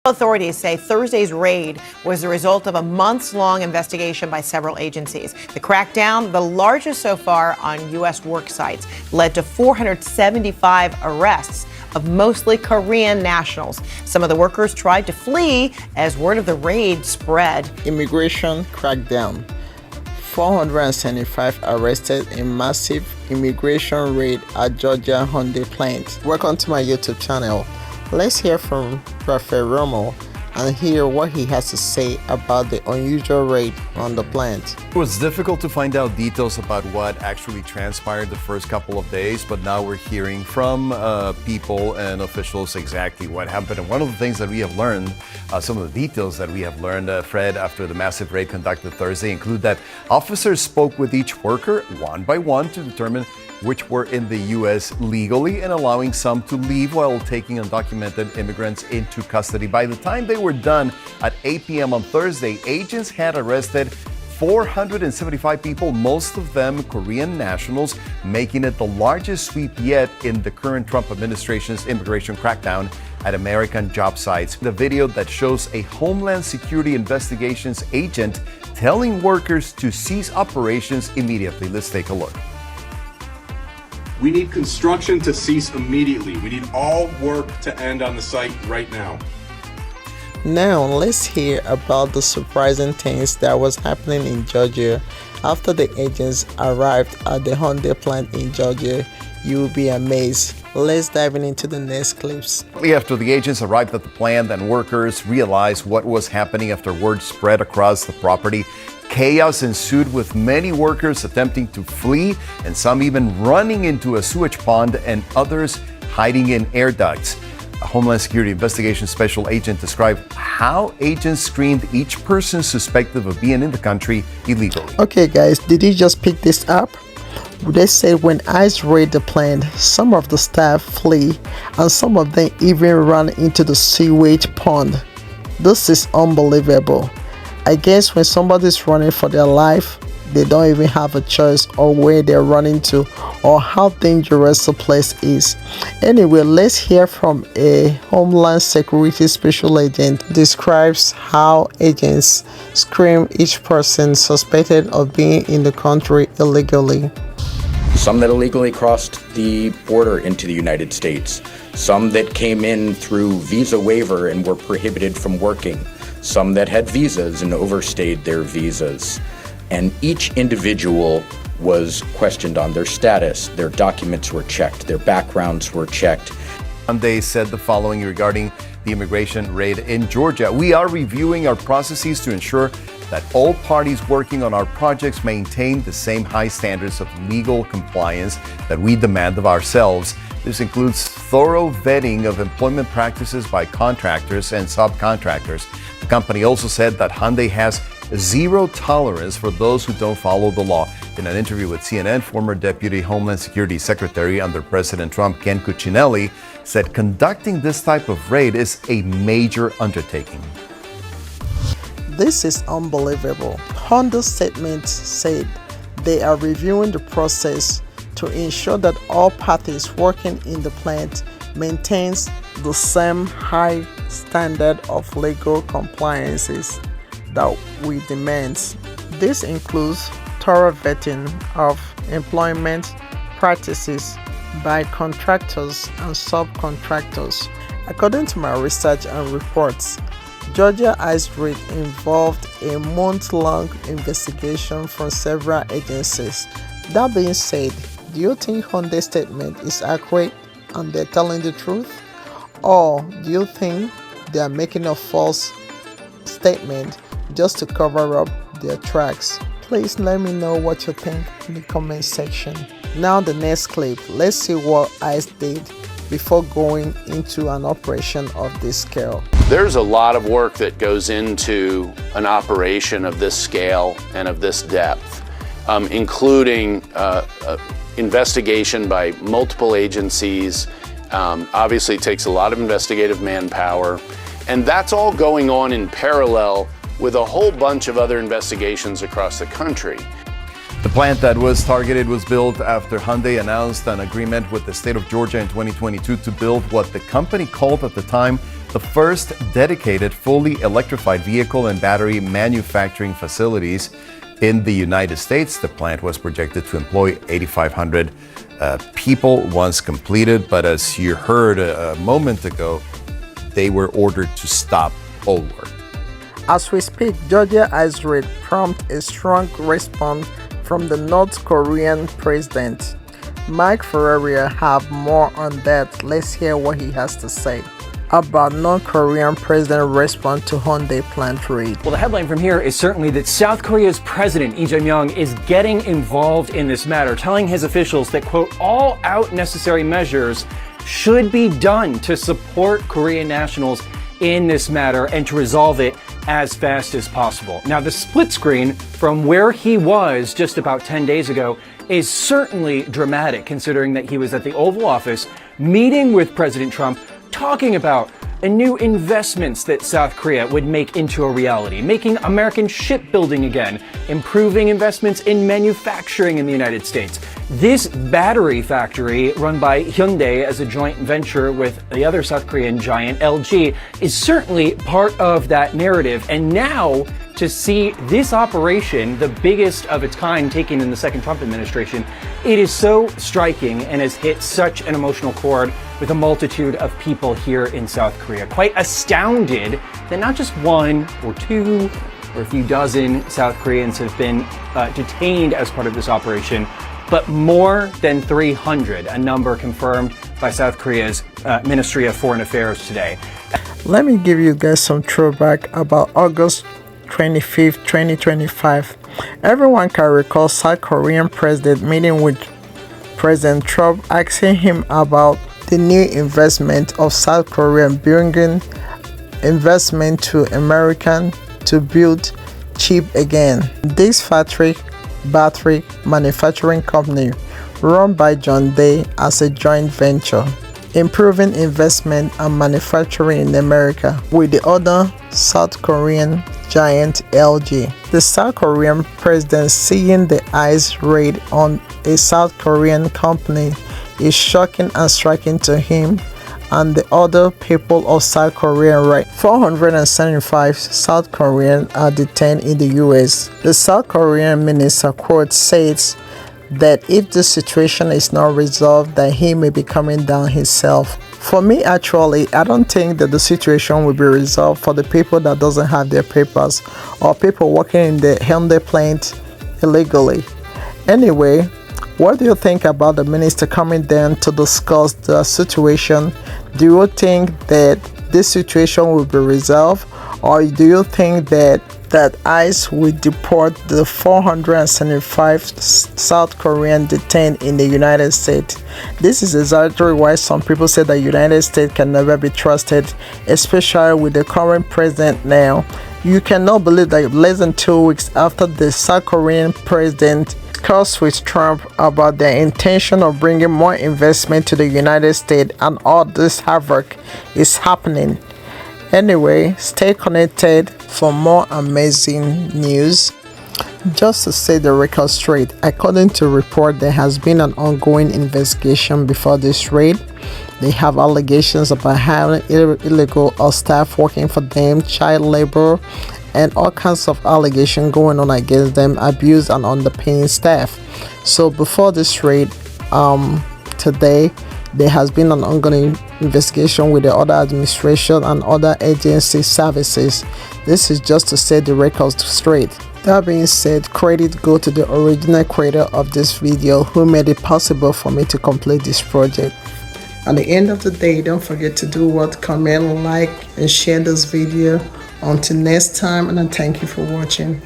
Authorities say Thursday's raid was the result of a months-long investigation by several agencies. The crackdown, the largest so far on U.S. work sites, led to 475 arrests of mostly Korean nationals. Some of the workers tried to flee as word of the raid spread. Immigration crackdown. 475 arrested in massive immigration raid at Georgia Hyundai plant. Welcome to my YouTube channel. Let's hear from Rafael Romo and hear what he has to say about the unusual raid on the plant. It was difficult to find out details about what actually transpired the first couple of days, but now we're hearing from people and officials exactly what happened. And one of the things that we have learned, some of the details that we have learned, Fred, after the massive raid conducted Thursday, include that officers spoke with each worker one by one to determine which were in the U.S. legally and allowing some to leave while taking undocumented immigrants into custody. By the time they were done at 8 p.m. on Thursday, agents had arrested 475 people, most of them Korean nationals, making it the largest sweep yet in the current Trump administration's immigration crackdown at American job sites. The video that shows a Homeland Security investigations agent telling workers to cease operations immediately. Let's take a look. We need construction to cease immediately. We need all work to end on the site right now. Now let's hear about the surprising things that was happening in Georgia after the agents arrived at the Hyundai plant in Georgia. You'll be amazed. Let's dive into the next clips. After the agents arrived at the plant and workers realized what was happening after word spread across the property, chaos ensued with many workers attempting to flee and some even running into a sewage pond and others hiding in air ducts. A Homeland Security investigation special agent described how agents screened each person suspected of being in the country illegally. Okay guys, did you just pick this up? They said when ICE raided the plant, some of the staff flee and some of them even ran into the sewage pond. This is unbelievable. I guess when somebody's running for their life, they don't even have a choice or where they're running to or how dangerous the place is. Anyway, let's hear from a Homeland Security special agent describes how agents screen each person suspected of being in the country illegally. Some that illegally crossed the border into the United States, some that came in through visa waiver and were prohibited from working, some that had visas and overstayed their visas. And each individual was questioned on their status. Their documents were checked, their backgrounds were checked. Hyundai said the following regarding the immigration raid in Georgia. We are reviewing our processes to ensure that all parties working on our projects maintain the same high standards of legal compliance that we demand of ourselves. This includes thorough vetting of employment practices by contractors and subcontractors. The company also said that Hyundai has zero tolerance for those who don't follow the law. In an interview with CNN, former Deputy Homeland Security Secretary under President Trump, Ken Cuccinelli, said conducting this type of raid is a major undertaking. This is unbelievable. Hyundai's statement said they are reviewing the process to ensure that all parties working in the plant maintains the same high standard of legal compliances that we demand. This includes thorough vetting of employment practices by contractors and subcontractors. According to my research and reports, Georgia ICE raid involved a month-long investigation from several agencies. That being said, do you think Hyundai's statement is accurate and they're telling the truth? Or do you think they are making a false statement just to cover up their tracks? Please let me know what you think in the comment section. Now the next clip, let's see what ICE did before going into an operation of this scale. There's a lot of work that goes into an operation of this scale and of this depth, including investigation by multiple agencies. Obviously, it takes a lot of investigative manpower, and that's all going on in parallel with a whole bunch of other investigations across the country. The plant that was targeted was built after Hyundai announced an agreement with the state of Georgia in 2022 to build what the company called at the time the first dedicated, fully electrified vehicle and battery manufacturing facilities in the United States. The plant was projected to employ 8,500 people once completed, but as you heard a moment ago, they were ordered to stop all work. As we speak, Georgia ice raid prompted a strong response from the North Korean president. Mike Ferreira have more on that. Let's hear what he has to say about North Korean president response to Hyundai plant raid. Well, the headline from here is certainly that South Korea's president, Lee Jae-myung, is getting involved in this matter, telling his officials that, quote, all out necessary measures should be done to support Korean nationals in this matter and to resolve it as fast as possible. Now, the split screen from where he was just about 10 days ago is certainly dramatic, considering that he was at the Oval Office meeting with President Trump, talking about new investments that South Korea would make into a reality, making American shipbuilding again, improving investments in manufacturing in the United States. This battery factory, run by Hyundai as a joint venture with the other South Korean giant LG, is certainly part of that narrative. And now, to see this operation, the biggest of its kind taken in the second Trump administration, it is so striking and has hit such an emotional chord with a multitude of people here in South Korea. Quite astounded that not just one or two or a few dozen South Koreans have been detained as part of this operation, but more than 300, a number confirmed by South Korea's Ministry of Foreign Affairs today. Let me give you guys some throwback about August 25th, 2025. Everyone can recall South Korean president meeting with President Trump, asking him about the new investment of South Korea, bringing investment to American to build cheap again. This battery manufacturing company run by John Day as a joint venture, improving investment and manufacturing in America with the other South Korean giant LG. The South Korean president seeing the ice raid on a South Korean company is shocking and striking to him and the other people of South Korea. Right, 475 South Koreans are detained in the US. The South Korean minister quote says that if the situation is not resolved, that he may be coming down himself. For me, actually, I don't think that the situation will be resolved for the people that doesn't have their papers or people working in the Hyundai plant illegally. Anyway, what do you think about the minister coming down to discuss the situation? Do you think that this situation will be resolved, or do you think that ICE will deport the 475 South Koreans detained in the United States? This is exactly why some people say the United States can never be trusted, especially with the current president now. You cannot believe that less than 2 weeks after the South Korean president discussed with Trump about their intention of bringing more investment to the United States, and all this havoc is happening. Anyway, stay connected for more amazing news. Just to set the record straight, according to report, there has been an ongoing investigation before this raid. They have allegations about having illegal or staff working for them, child labor, and all kinds of allegations going on against them, abuse and underpaying staff. So before this raid, today, there has been an ongoing investigation with the other administration and other agency services. This is just to set the records straight. That being said, credit go to the original creator of this video who made it possible for me to complete this project. At the end of the day, don't forget to do what? Comment, like, and share this video. Until next time, and I thank you for watching.